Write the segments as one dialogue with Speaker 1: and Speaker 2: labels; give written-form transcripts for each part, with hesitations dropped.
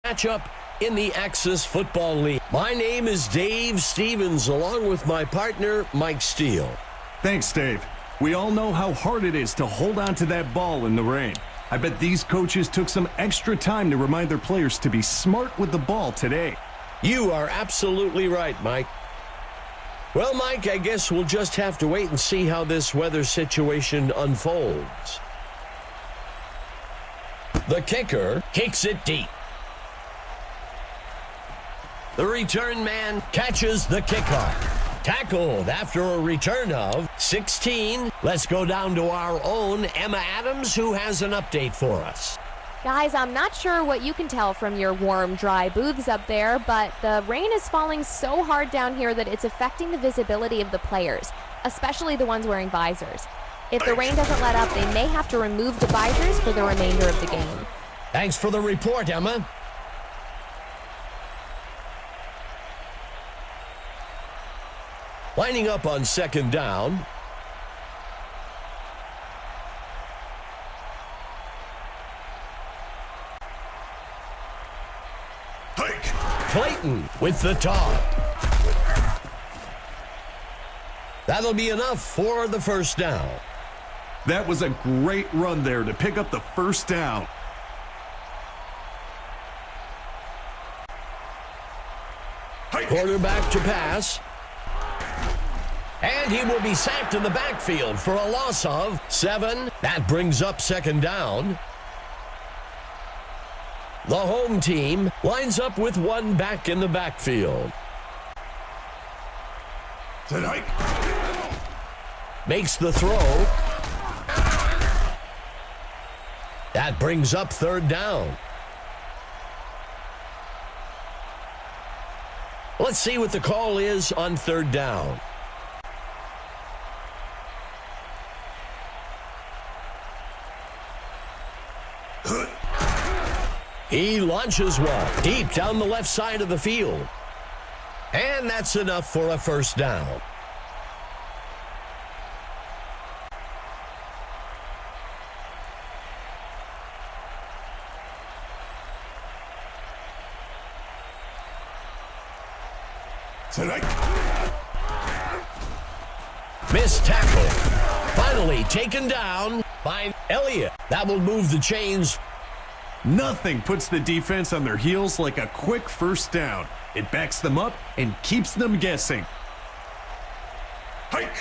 Speaker 1: Matchup in the Axis Football League. My name is Dave Stevens, along with my partner, Mike Steele.
Speaker 2: Thanks, Dave. We all know how hard it is to hold on to that ball in the rain. I bet these coaches took some extra time to remind their players to be smart with the ball today.
Speaker 1: You are absolutely right, Mike. Well, Mike, I guess we'll just have to wait and see how this weather situation unfolds. The kicker kicks it deep. The return man catches the kickoff. Tackled after a return of 16. Let's go down to our own Emma Adams, who has an update for us.
Speaker 3: Guys, I'm not sure what you can tell from your warm, dry booths up there, but the rain is falling so hard down here that it's affecting the visibility of the players, especially the ones wearing visors. If the rain doesn't let up, they may have to remove the visors for the remainder of the game.
Speaker 1: Thanks for the report, Emma. Lining up on second down. Clayton with the toss. That'll be enough for the first down.
Speaker 2: That was a great run there to pick up the first down.
Speaker 1: Quarterback to pass. And he will be sacked in the backfield for a loss of 7. That brings up second down. The home team lines up with one back in the backfield.
Speaker 2: Tonight.
Speaker 1: Makes the throw. That brings up third down. Let's see what the call is on third down. He launches one deep down the left side of the field. And that's enough for a first down.
Speaker 2: Tonight.
Speaker 1: Missed tackle. Finally taken down by Elliott. That will move the chains.
Speaker 2: Nothing puts the defense on their heels like a quick first down. It backs them up and keeps them guessing. Hike.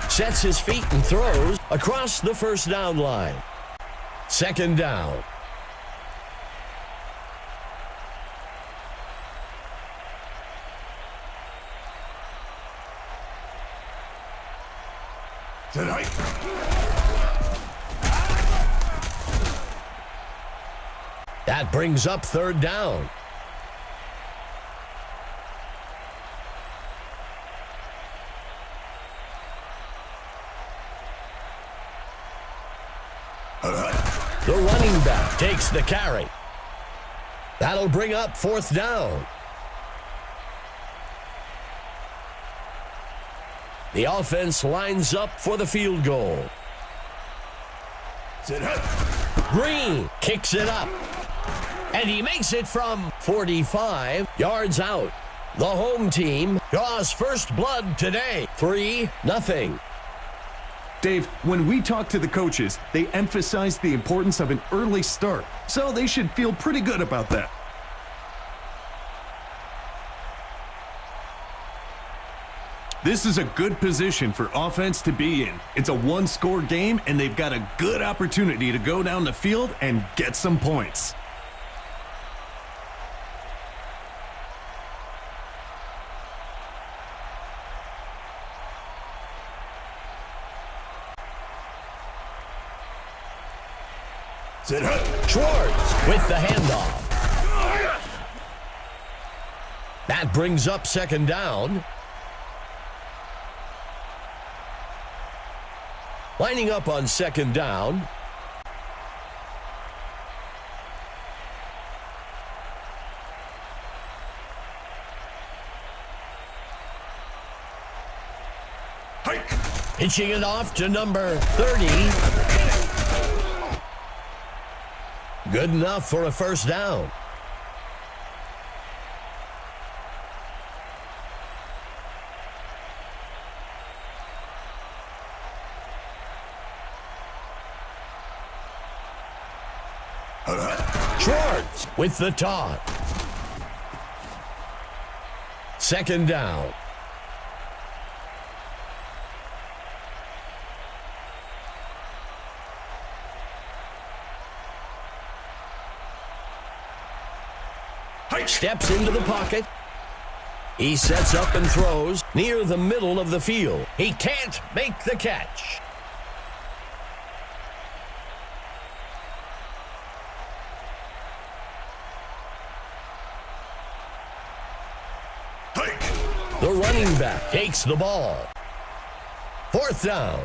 Speaker 1: Sets his feet and throws across the first down line. Second down.
Speaker 2: Tonight.
Speaker 1: That brings up third down. The running back takes the carry. That'll bring up fourth down. The offense lines up for the field goal. Green kicks it up. And he makes it from 45 yards out. The home team draws first blood today, 3-0.
Speaker 2: Dave, when we talk to the coaches, they emphasize the importance of an early start, so they should feel pretty good about that. This is a good position for offense to be in. It's a one-score game, and they've got a good opportunity to go down the field and get some points.
Speaker 1: Schwartz with the handoff. That brings up second down. Lining up on second down. Pitching it off to number 30. Good enough for a first down. Schwartz with the toss. Second down. Steps into the pocket. He sets up and throws near the middle of the field. He can't make the catch. The running back takes the ball. Fourth down.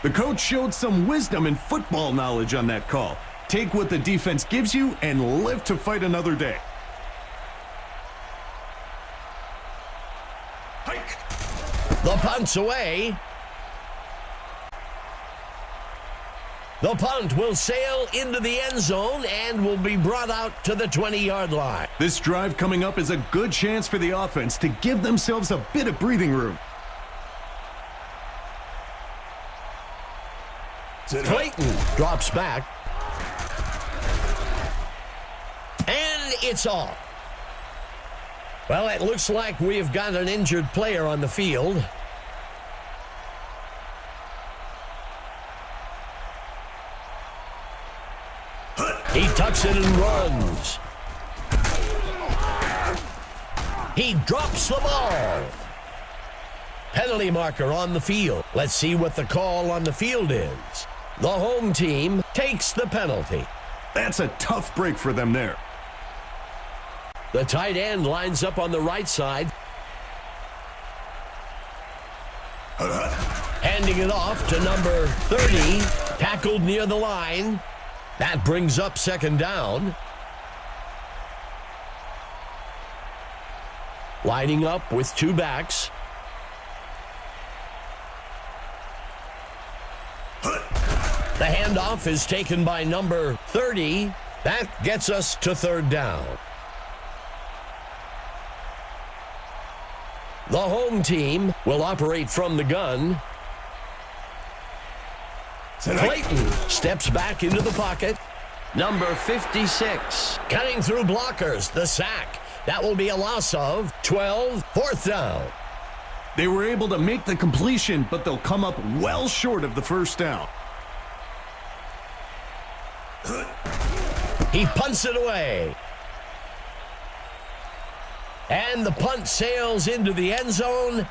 Speaker 2: The coach showed some wisdom and football knowledge on that call. Take what the defense gives you and live to fight another day.
Speaker 1: The punt's away. The punt will sail into the end zone and will be brought out to the 20-yard line.
Speaker 2: This drive coming up is a good chance for the offense to give themselves a bit of breathing room.
Speaker 1: Clayton drops back. And it's off. Well, it looks like we've got an injured player on the field. He tucks it and runs. He drops the ball. Penalty marker on the field. Let's see what the call on the field is. The home team takes the penalty.
Speaker 2: That's a tough break for them there.
Speaker 1: The tight end lines up on the right side. Handing it off to number 30. Tackled near the line. That brings up second down. Lining up with two backs. The handoff is taken by number 30. That gets us to third down. The home team will operate from the gun. Clayton steps back into the pocket. Number 56. Cutting through blockers. The sack. That will be a loss of 12. Fourth down.
Speaker 2: They were able to make the completion, but they'll come up well short of the first down.
Speaker 1: He punts it away. And the punt sails into the end zone.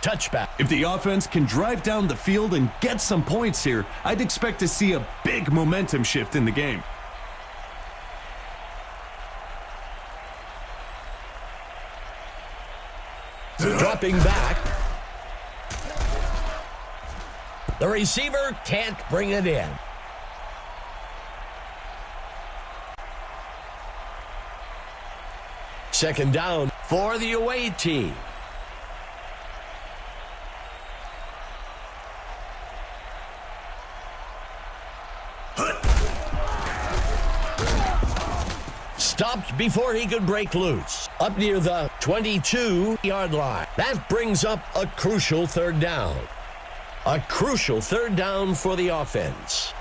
Speaker 1: Touchback.
Speaker 2: If the offense can drive down the field and get some points here, I'd expect to see a big momentum shift in the game.
Speaker 1: Dropping back. The receiver can't bring it in. Second down for the away team. Stopped before he could break loose. Up near the 22-yard line. That brings up a crucial third down. A crucial third down for the offense.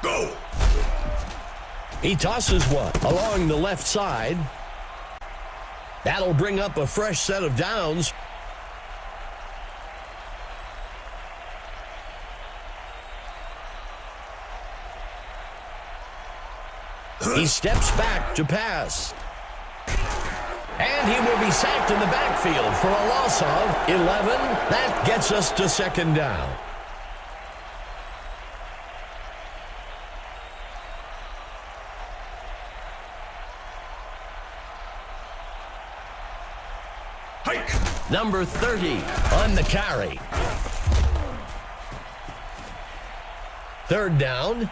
Speaker 1: Go! He tosses one along the left side. That'll bring up a fresh set of downs. He steps back to pass. And he will be sacked in the backfield for a loss of 11. That gets us to second down. Number 30 on the carry. Third down.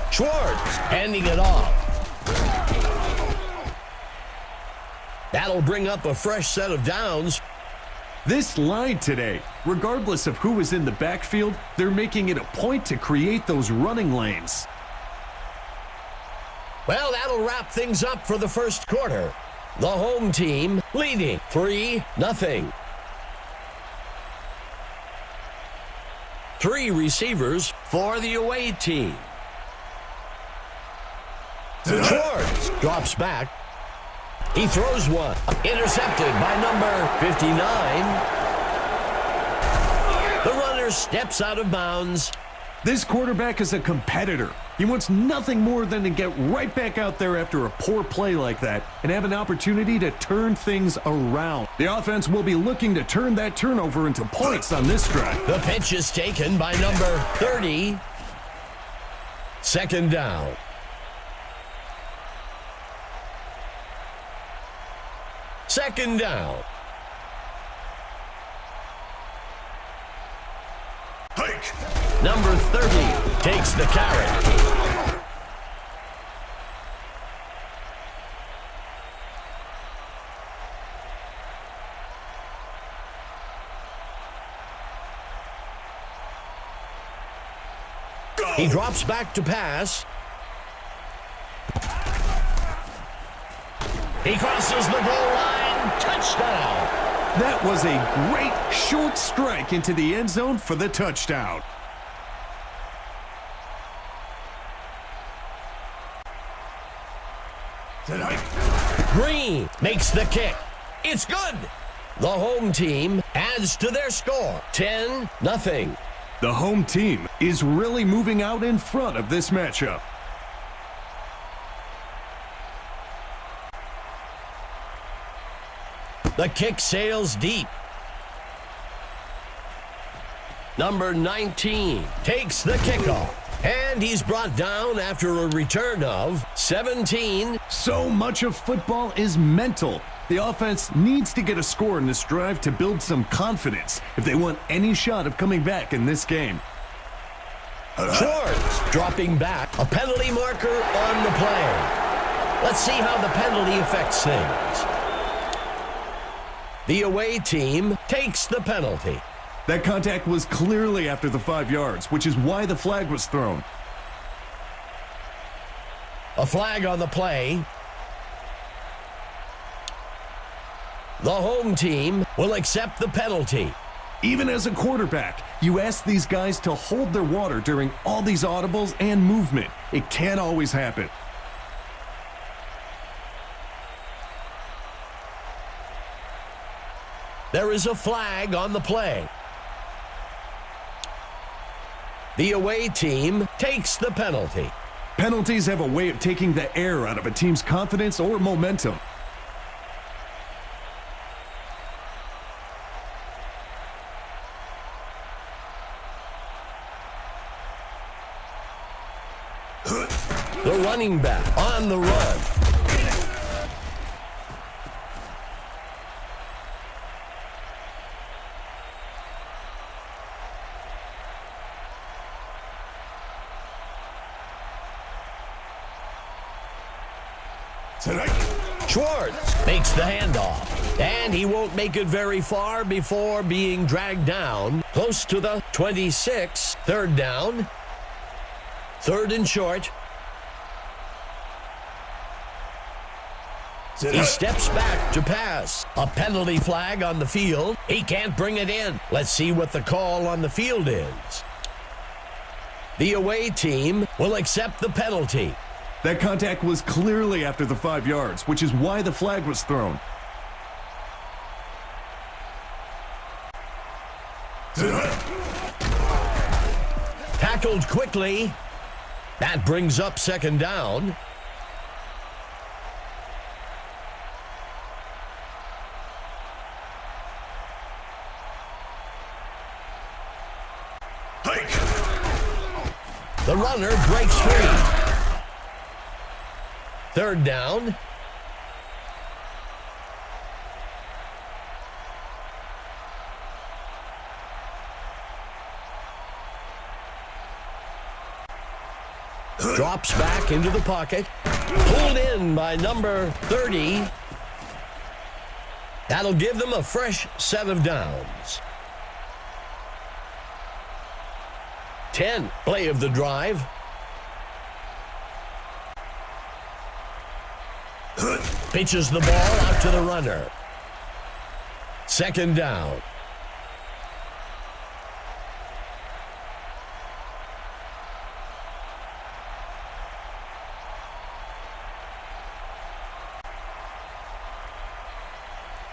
Speaker 1: Schwartz handing it off. That'll bring up a fresh set of downs.
Speaker 2: This line today, regardless of who is in the backfield, they're making it a point to create those running lanes.
Speaker 1: Well, that'll wrap things up for the first quarter. The home team leading 3-0. 3 receivers for the away team. Schwartz drops back. He throws one. Intercepted by number 59. The runner steps out of bounds.
Speaker 2: This quarterback is a competitor. He wants nothing more than to get right back out there after a poor play like that and have an opportunity to turn things around. The offense will be looking to turn that turnover into points on this drive.
Speaker 1: The pitch is taken by number 30. Second down. Second down.
Speaker 2: Hike.
Speaker 1: Number 30 takes the carry. He drops back to pass. He crosses the goal line. Touchdown.
Speaker 2: That was a great short strike into the end zone for the touchdown.
Speaker 1: Green makes the kick. It's good. The home team adds to their score. 10-0.
Speaker 2: The home team is really moving out in front of this matchup.
Speaker 1: The kick sails deep. Number 19 takes the kickoff. And he's brought down after a return of 17.
Speaker 2: So much of football is mental. The offense needs to get a score in this drive to build some confidence if they want any shot of coming back in this game.
Speaker 1: Schwartz dropping back. A penalty marker on the play. Let's see how the penalty affects things. The away team takes the penalty.
Speaker 2: That contact was clearly after the 5 yards, which is why the flag was thrown.
Speaker 1: A flag on the play. The home team will accept the penalty.
Speaker 2: Even as a quarterback, you ask these guys to hold their water during all these audibles and movement. It can't always happen.
Speaker 1: There is a flag on the play. The away team takes the penalty.
Speaker 2: Penalties have a way of taking the air out of a team's confidence or momentum.
Speaker 1: The running back on the run. Schwartz makes the handoff, and he won't make it very far before being dragged down close to the 26. Third down. Third and short. He steps back to pass. A penalty flag on the field. He can't bring it in. Let's see what the call on the field is. The away team will accept the penalty.
Speaker 2: That contact was clearly after the 5 yards, which is why the flag was thrown.
Speaker 1: Tackled quickly. That brings up second down. The runner breaks free. Third down. Drops back into the pocket. Pulled in by number 30. That'll give them a fresh set of downs. 10, play of the drive. Pitches the ball out to the runner. Second down.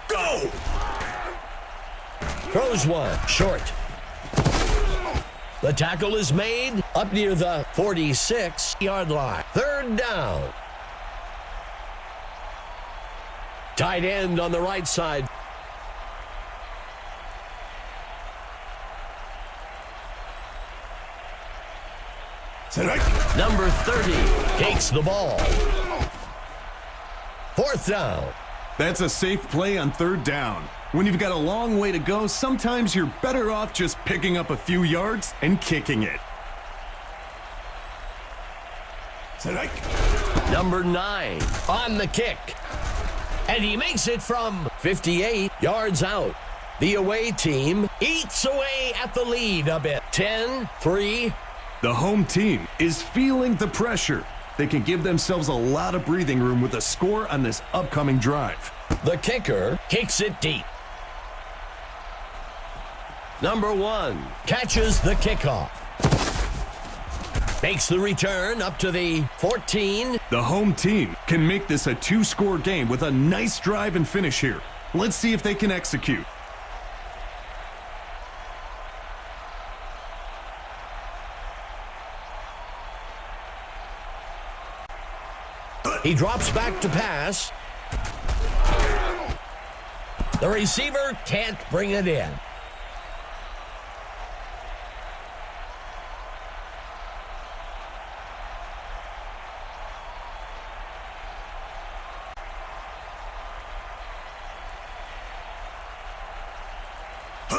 Speaker 4: Go!
Speaker 1: Throws one, short. The tackle is made up near the 46-yard line. Third down. Tight end on the right side. Number 30 takes the ball. Fourth down.
Speaker 2: That's a safe play on third down. When you've got a long way to go, sometimes you're better off just picking up a few yards and kicking it.
Speaker 1: Number 9 on the kick. And he makes it from 58 yards out. The away team eats away at the lead a bit. 10-3.
Speaker 2: The home team is feeling the pressure. They can give themselves a lot of breathing room with a score on this upcoming drive.
Speaker 1: The kicker kicks it deep. Number 1 catches the kickoff. Makes the return up to the 14.
Speaker 2: The home team can make this a 2-score game with a nice drive and finish here. Let's see if they can execute.
Speaker 1: He drops back to pass. The receiver can't bring it in.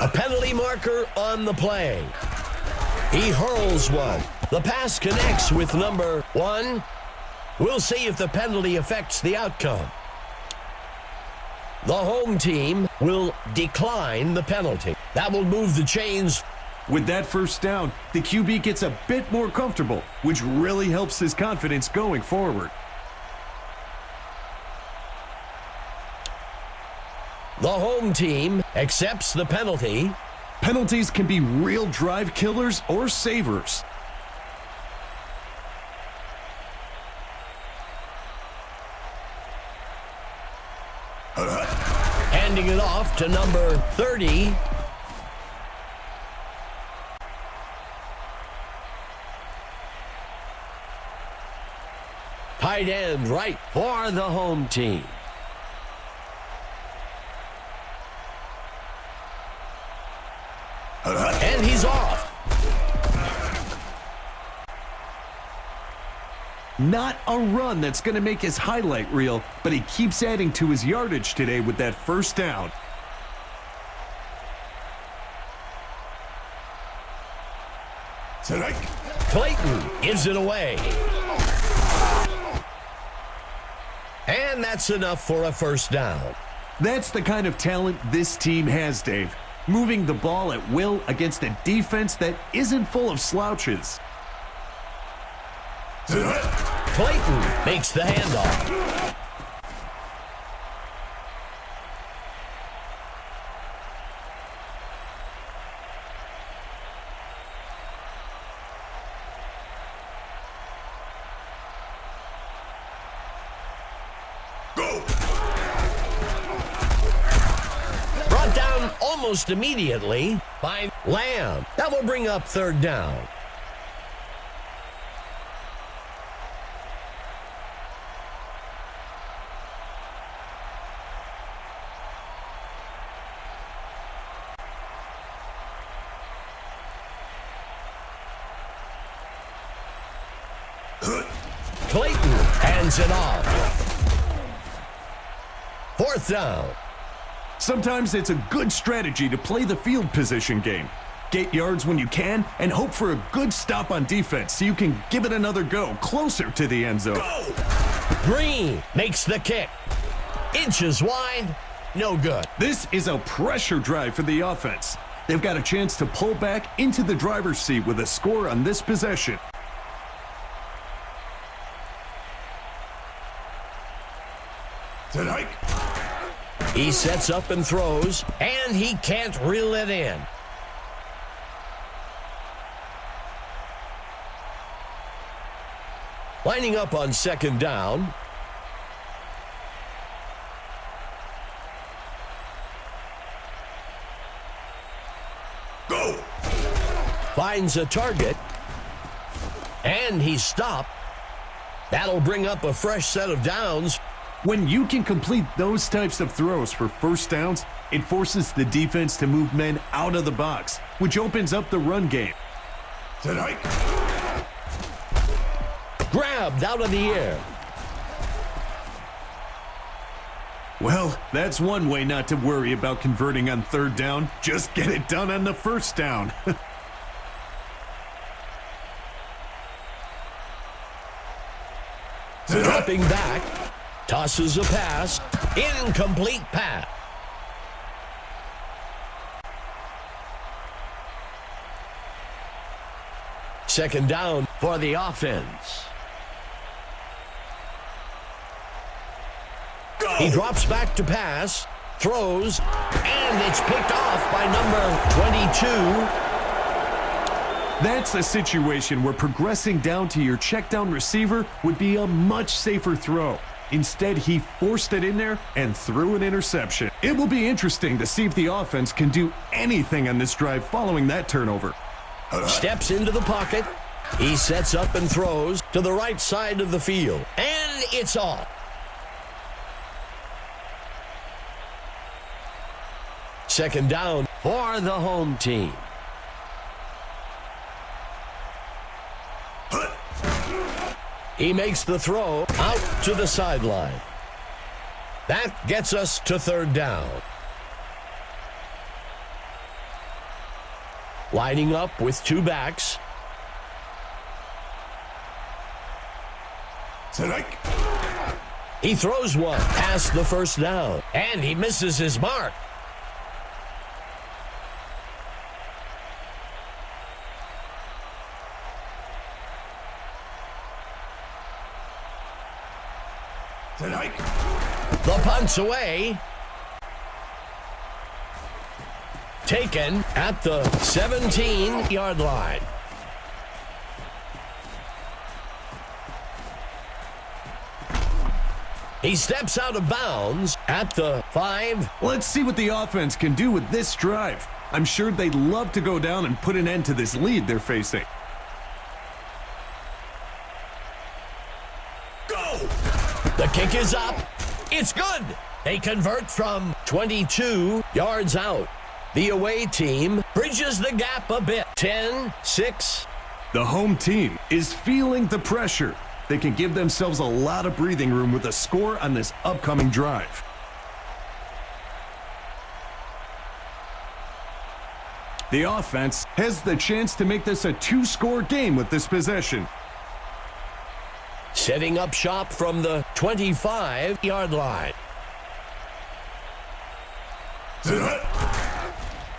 Speaker 1: A penalty marker on the play. He hurls one. The pass connects with number 1. We'll see if the penalty affects the outcome. The home team will decline the penalty. That will move the chains.
Speaker 2: With that first down, the QB gets a bit more comfortable, which really helps his confidence going forward.
Speaker 1: The home team accepts the penalty.
Speaker 2: Penalties can be real drive killers or savers.
Speaker 1: Handing it off to number 30. Tight end right for the home team. And he's off.
Speaker 2: Not a run that's going to make his highlight reel, but he keeps adding to his yardage today with that first down.
Speaker 1: Clayton gives it away. And that's enough for a first down.
Speaker 2: That's the kind of talent this team has, Dave. Moving the ball at will against a defense that isn't full of slouches.
Speaker 1: Clayton makes the handoff. Brought down almost immediately by Lamb. That will bring up third down. Clayton hands it off. Fourth down.
Speaker 2: Sometimes it's a good strategy to play the field position game. Get yards when you can and hope for a good stop on defense so you can give it another go closer to the end zone.
Speaker 1: Green makes the kick. Inches wide. no good.
Speaker 2: This is a pressure drive for the offense. They've got a chance to pull back into the driver's seat with a score on this possession.
Speaker 4: Tonight.
Speaker 1: He sets up and throws, and he can't reel it in. Lining up on second down.
Speaker 4: Go.
Speaker 1: Finds a target, and he's stopped. That'll bring up a fresh set of downs.
Speaker 2: When you can complete those types of throws for first downs, it forces the defense to move men out of the box, which opens up the run game.
Speaker 4: Tonight.
Speaker 1: Grabbed out of the air.
Speaker 2: Well, that's one way not to worry about converting on third down. Just get it done on the first down.
Speaker 1: Dropping back. Tosses a pass. Incomplete pass. Second down for the offense.
Speaker 4: Go.
Speaker 1: He drops back to pass, throws, and it's picked off by number 22.
Speaker 2: That's a situation where progressing down to your check down receiver would be a much safer throw. Instead, he forced it in there and threw an interception. It will be interesting to see if the offense can do anything on this drive following that turnover.
Speaker 1: Steps into the pocket. He sets up and throws to the right side of the field. And it's off. Second down for the home team. He makes the throw out to the sideline. That gets us to third down. Lining up with two backs.
Speaker 4: Tonight.
Speaker 1: He throws one past the first down, and he misses his mark.
Speaker 4: Tonight.
Speaker 1: The punt's away. Taken at the 17-yard line. He steps out of bounds at the 5.
Speaker 2: Let's see what the offense can do with this drive. I'm sure they'd love to go down and put an end to this lead they're facing.
Speaker 4: Go.
Speaker 1: The kick is up. It's good. They convert from 22 yards out. The away team bridges the gap a bit. 10-6.
Speaker 2: The home team is feeling the pressure. They can give themselves a lot of breathing room with a score on this upcoming drive. The offense has the chance to make this a two-score game with this possession.
Speaker 1: Setting up shop from the 25-yard line.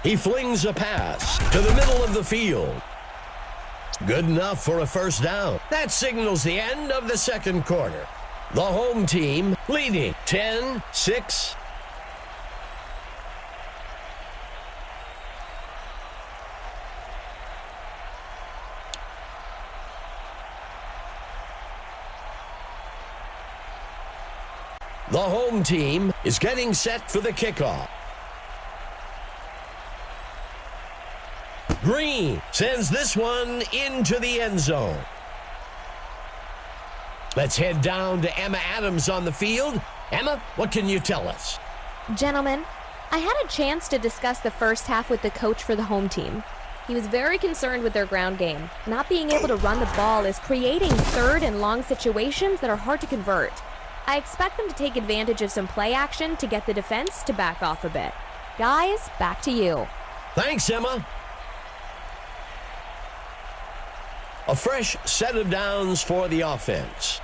Speaker 1: He flings a pass to the middle of the field. Good enough for a first down. That signals the end of the second quarter. The home team leading 10-6. The home team is getting set for the kickoff. Green sends this one into the end zone. Let's head down to Emma Adams on the field. Emma, what can you tell us?
Speaker 3: Gentlemen, I had a chance to discuss the first half with the coach for the home team. He was very concerned with their ground game. Not being able to run the ball is creating third and long situations that are hard to convert. I expect them to take advantage of some play action to get the defense to back off a bit. Guys, back to you.
Speaker 1: Thanks, Emma. A fresh set of downs for the offense.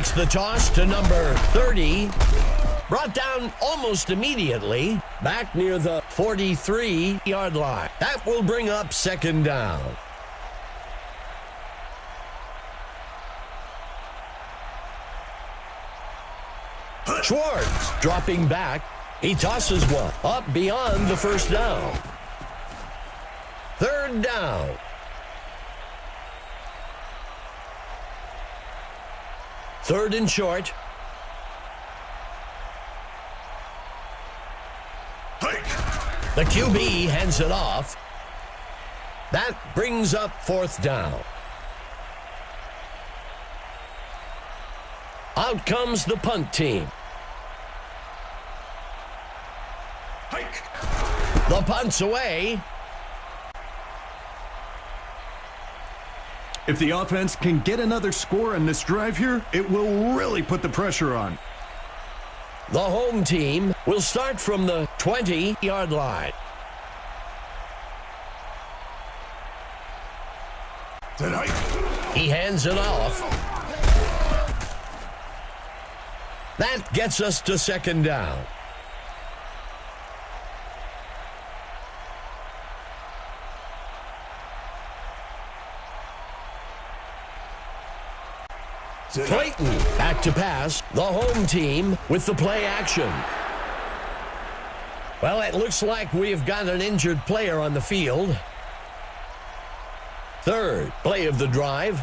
Speaker 1: Takes the toss to number 30. Brought down almost immediately. Back near the 43-yard line. That will bring up second down. Schwartz dropping back. He tosses one up beyond the first down. Third down. Third and short. The QB hands it off. That brings up fourth down. Out comes the punt team. The punt's away.
Speaker 2: If the offense can get another score on this drive here, it will really put the pressure on.
Speaker 1: The home team will start from the 20-yard line. He hands it off. That gets us to second down. Clayton back to pass. The home team with the play action. Well, it looks like we've got an injured player on the field. Third play of the drive.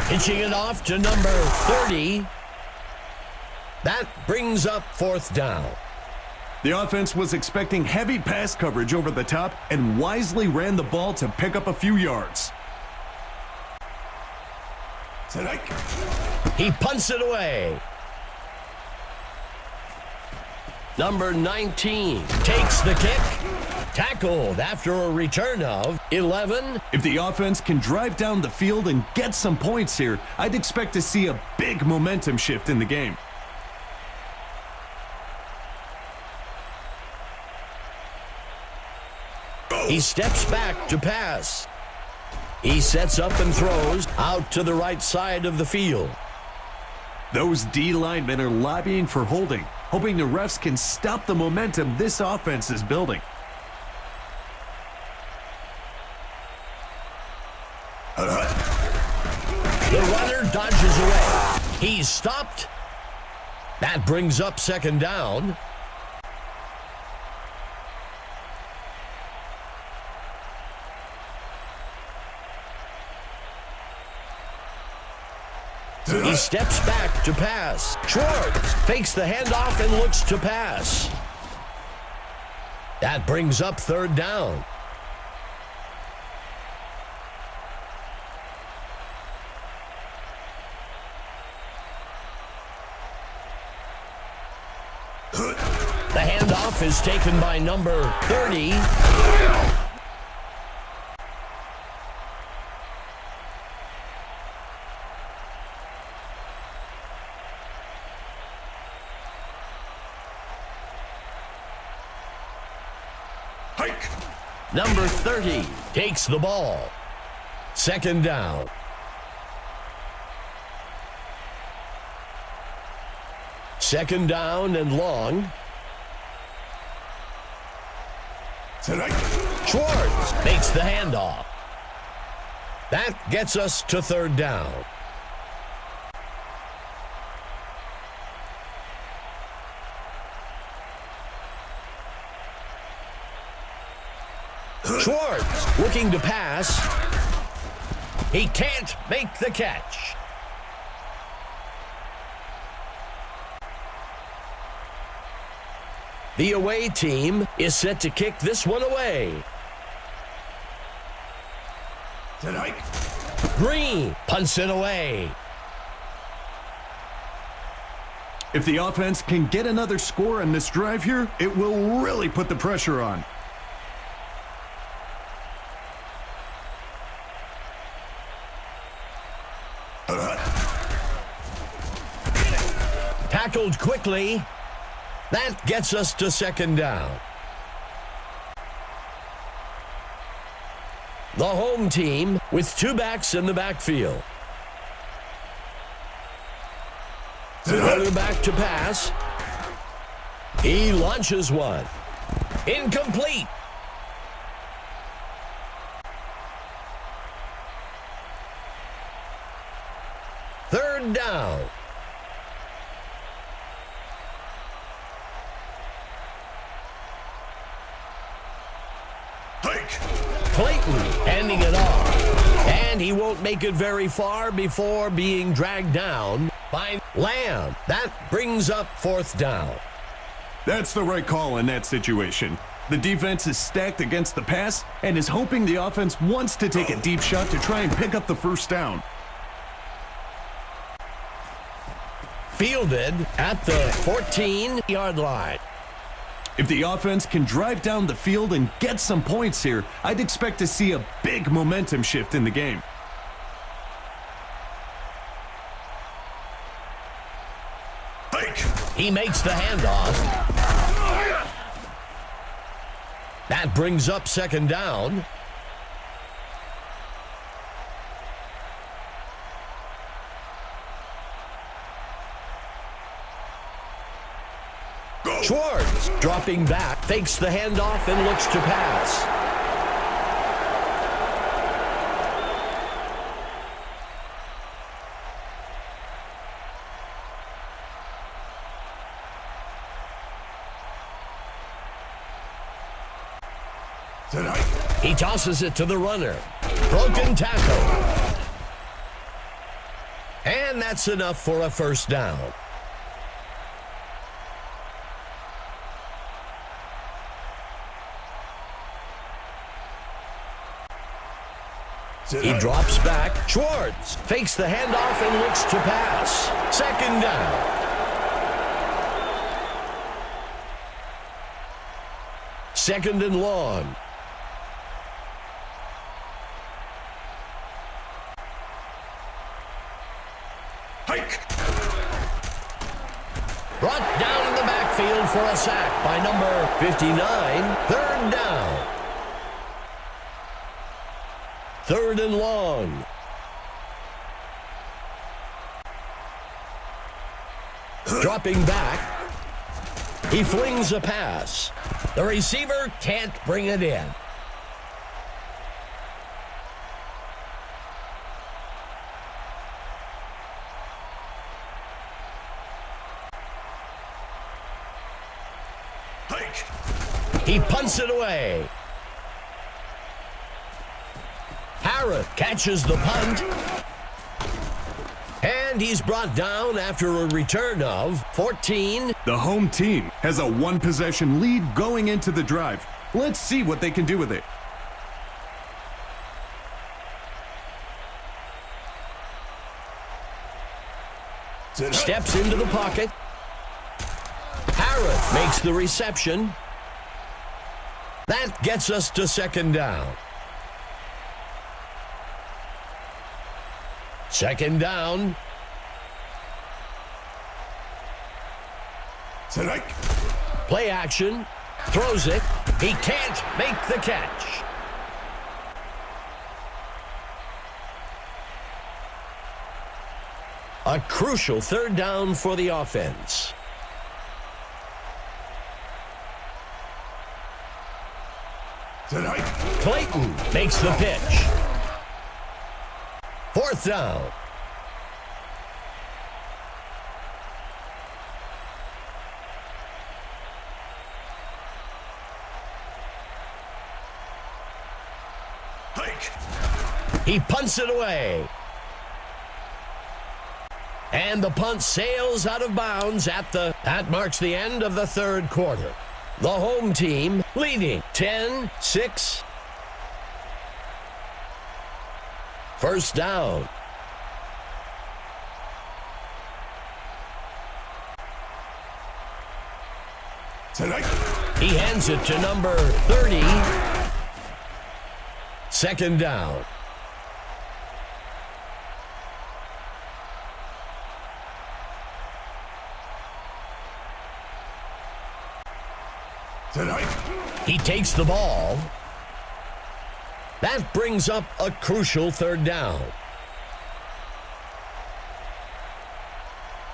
Speaker 1: Pitching it off to number 30. That brings up fourth down.
Speaker 2: The offense was expecting heavy pass coverage over the top and wisely ran the ball to pick up a few yards.
Speaker 1: He punts it away. Number 19 takes the kick. Tackled after a return of 11.
Speaker 2: If the offense can drive down the field and get some points here, I'd expect to see a big momentum shift in the game.
Speaker 1: He steps back to pass. He sets up and throws out to the right side of the field.
Speaker 2: Those D linemen are lobbying for holding, hoping the refs can stop the momentum this offense is building.
Speaker 1: The runner dodges away. He's stopped. That brings up second down. He steps back to pass. Schwartz fakes the handoff and looks to pass. That brings up third down. The handoff is taken by number 30. Number 30 takes the ball. Second down. Second down and long. Schwartz makes the handoff. That gets us to third down. Schwartz looking to pass. He can't make the catch. The away team is set to kick this one away. Green punts it away.
Speaker 2: If the offense can get another score on this drive here, it will really put the pressure on.
Speaker 1: Tackled quickly. That gets us to second down. The home team with two backs in the backfield. Quarterback to pass. He launches one. Incomplete. Third down. Clayton handing it off. And he won't make it very far before being dragged down by Lamb. That brings up fourth down.
Speaker 2: That's the right call in that situation. The defense is stacked against the pass and is hoping the offense wants to take a deep shot to try and pick up the first down.
Speaker 1: Fielded at the 14-yard line.
Speaker 2: If the offense can drive down the field and get some points here, I'd expect to see a big momentum shift in the game.
Speaker 1: He makes the handoff. That brings up second down. Schwartz dropping back, fakes the handoff and looks to pass. He tosses it to the runner. Broken tackle. And that's enough for a first down. He drops back. Schwartz fakes the handoff and looks to pass. Second down. Second and long. Brought down in the backfield for a sack by number 59. Third down. Third and long. Dropping back. He flings a pass. The receiver can't bring it in. He punts it away. Harrod catches the punt. And he's brought down after a return of 14.
Speaker 2: The home team has a one-possession lead going into the drive. Let's see what they can do with it.
Speaker 1: Steps into the pocket. Harrod makes the reception. That gets us to second down. Second down. Play action. Throws it. He can't make the catch. A crucial third down for the offense. Clayton makes the pitch. Fourth down. He punts it away. And the punt sails out of bounds that marks the end of the third quarter. The home team leading 10-6. First down. He hands it to number 30. Second down. He takes the ball. That brings up a crucial third down.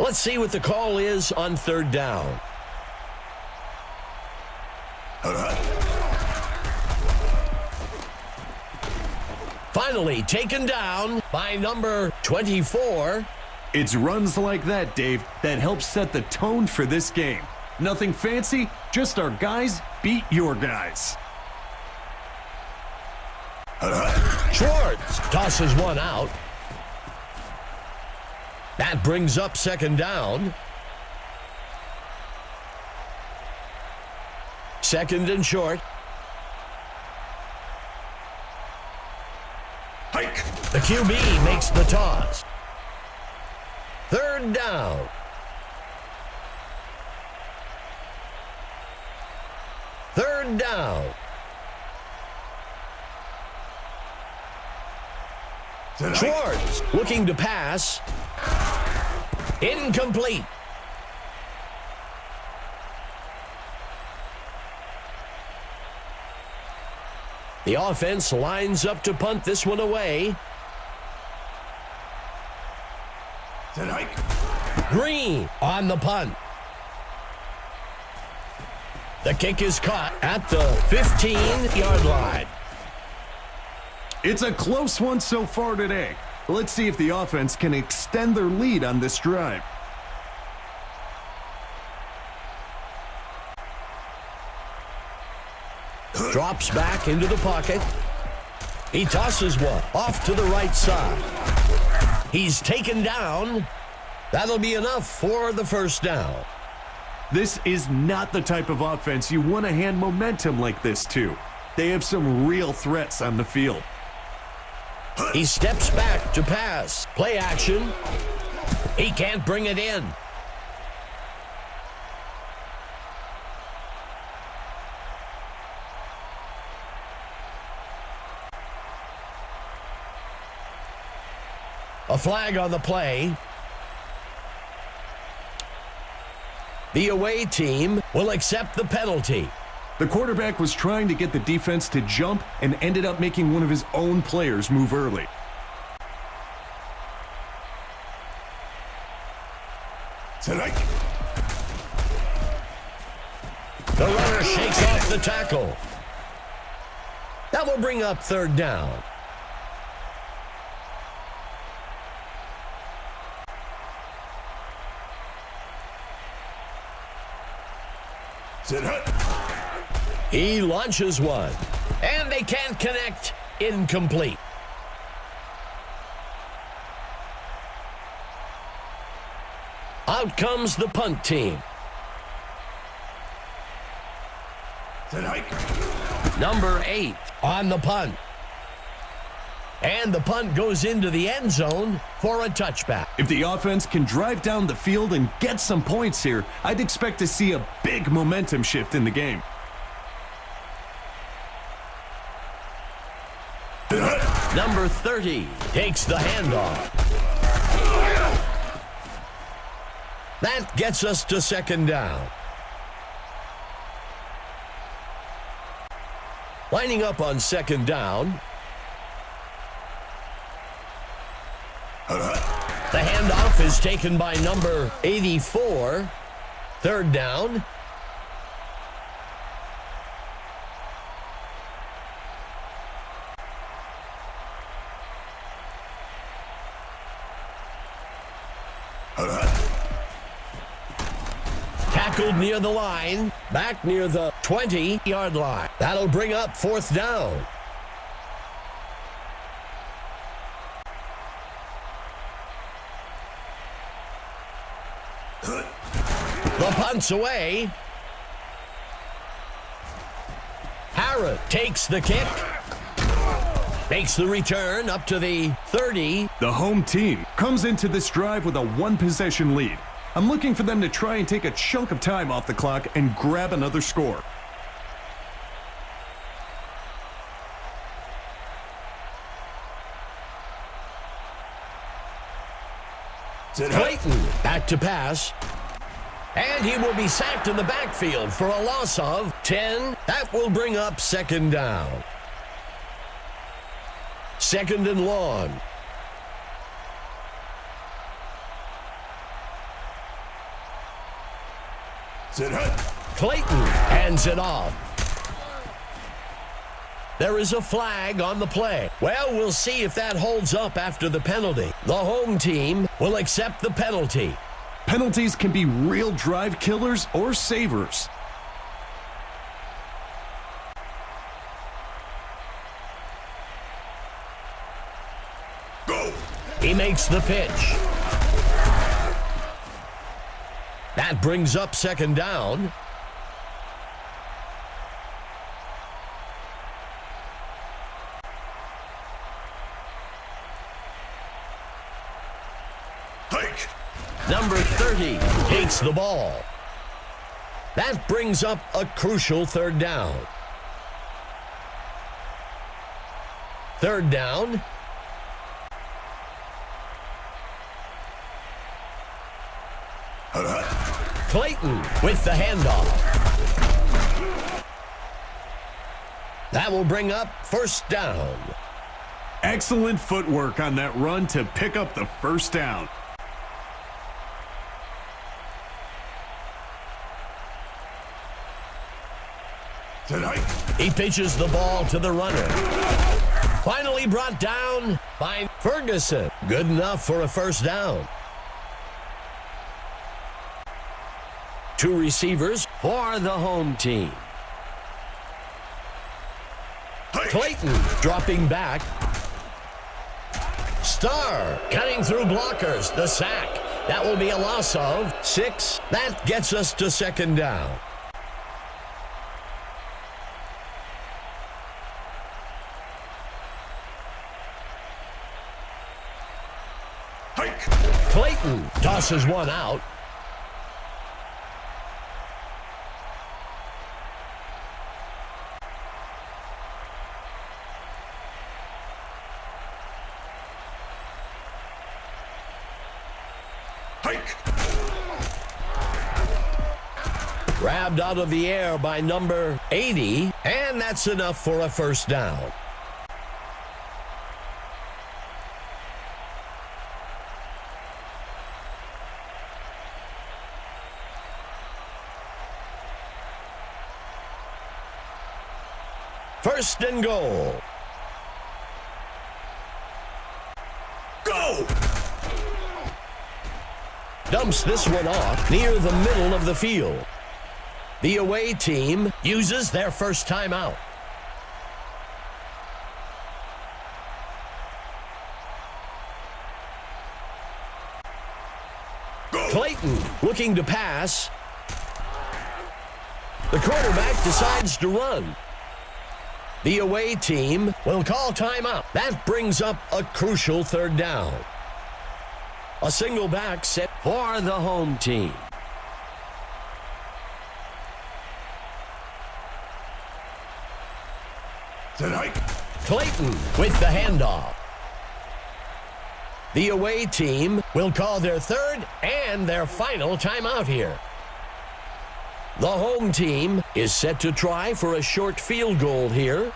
Speaker 1: Let's see what the call is on third down. Finally taken down by number 24.
Speaker 2: It's runs like that, Dave, that helps set the tone for this game. Nothing fancy, just our guys beat your guys.
Speaker 1: Schwartz tosses one out. That brings up second down. Second and short.
Speaker 4: Hike.
Speaker 1: The QB makes the toss. Third down. Third down. Schwartz looking to pass. Incomplete. The offense lines up to punt this one away. Green on the punt. The kick is caught at the 15-yard line.
Speaker 2: It's a close one so far today. Let's see if the offense can extend their lead on this drive.
Speaker 1: Drops back into the pocket. He tosses one off to the right side. He's taken down. That'll be enough for the first down.
Speaker 2: This is not the type of offense you want to hand momentum like this to. They have some real threats on the field.
Speaker 1: He steps back to pass. Play action. He can't bring it in. A flag on the play. The away team will accept the penalty.
Speaker 2: The quarterback was trying to get the defense to jump and ended up making one of his own players move early.
Speaker 1: The runner shakes off the tackle. That will bring up third down. He launches one, and they can't connect. Incomplete. Out comes the punt team. Number 8 on the punt. And the punt goes into the end zone for a touchback.
Speaker 2: If the offense can drive down the field and get some points here, I'd expect to see a big momentum shift in the game.
Speaker 1: Number 30 takes the handoff. That gets us to second down. Lining up on second down. The handoff is taken by number 84. Third down. Tackled near the line, back near the 20-yard line. That'll bring up fourth down. The punt's away. Harrod takes the kick. Makes the return up to the 30.
Speaker 2: The home team comes into this drive with a one-possession lead. I'm looking for them to try and take a chunk of time off the clock and grab another score.
Speaker 1: Clayton back to pass. And he will be sacked in the backfield for a loss of 10. That will bring up second down. Second and long.
Speaker 4: Sit hut.
Speaker 1: Clayton hands it off. There is a flag on the play. Well, we'll see if that holds up after the penalty. The home team will accept the penalty.
Speaker 2: Penalties can be real drive killers or savers.
Speaker 4: Go.
Speaker 1: He makes the pitch. That brings up second down.
Speaker 4: Hike.
Speaker 1: Number 30 takes the ball. That brings up a crucial third down. Third down.
Speaker 4: Hut hut.
Speaker 1: Clayton with the handoff. That will bring up first down.
Speaker 2: Excellent footwork on that run to pick up the first down.
Speaker 4: Sit hike.
Speaker 1: He pitches the ball to the runner. Finally brought down by Ferguson. Good enough for a first down. Two receivers for the home team.
Speaker 4: Hike.
Speaker 1: Clayton dropping back. Starr cutting through blockers. The sack. That will be a loss of 6. That gets us to second down.
Speaker 4: Hike.
Speaker 1: Clayton tosses one out.
Speaker 4: Hike.
Speaker 1: Grabbed out of the air by number 80, and that's enough for a first down. First and goal.
Speaker 4: Go.
Speaker 1: Dumps this one off near the middle of the field. The away team uses their first timeout.
Speaker 4: Go.
Speaker 1: Clayton looking to pass. The quarterback decides to run. The away team will call timeout. That brings up a crucial third down. A single back set for the home team.
Speaker 4: Sit hike.
Speaker 1: Clayton with the handoff. The away team will call their third and their final timeout here. The home team is set to try for a short field goal here.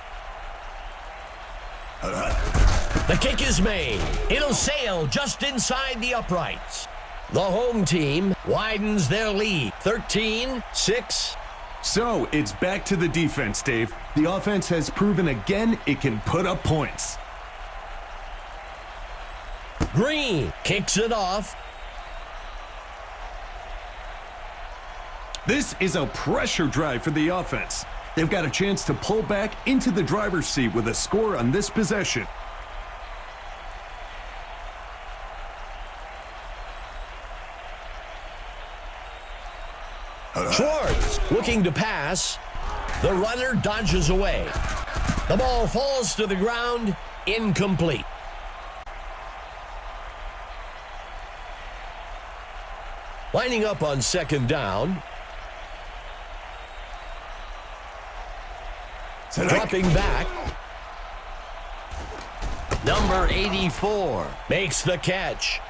Speaker 4: Hut hut.
Speaker 1: The kick is made. It'll sail just inside the uprights. The home team widens their lead. 13-6.
Speaker 2: So it's back to the defense, Dave. The offense has proven again it can put up points.
Speaker 1: Green kicks it off.
Speaker 2: This is a pressure drive for the offense. They've got a chance to pull back into the driver's seat with a score on this possession.
Speaker 1: Schwartz looking to pass. The runner dodges away. The ball falls to the ground. Incomplete. Lining up on second down. Dropping back. Number 84 makes the catch.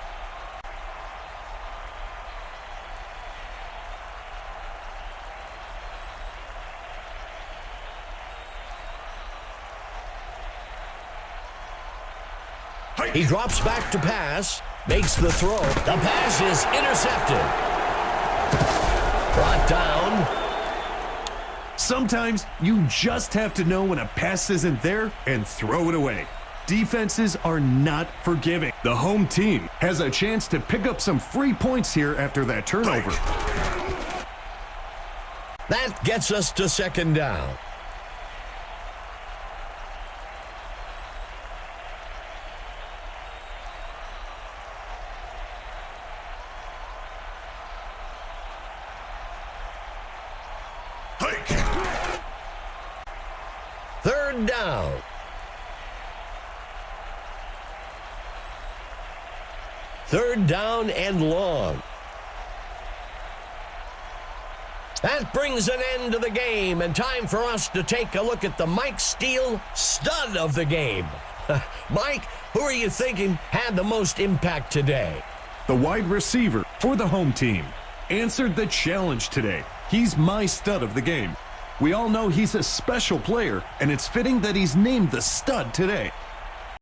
Speaker 1: He drops back to pass, makes the throw. The pass is intercepted. Brought down.
Speaker 2: Sometimes you just have to know when a pass isn't there and throw it away. Defenses are not forgiving. The home team has a chance to pick up some free points here after that turnover.
Speaker 1: That gets us to second down.
Speaker 4: Hike.
Speaker 1: Third down. Third down and long. That brings an end to the game, and time for us to take a look at the Mike Steele stud of the game. Mike, who are you thinking had the most impact today?
Speaker 2: The wide receiver for the home team answered the challenge today. He's my stud of the game. We all know he's a special player, and it's fitting that he's named the stud today.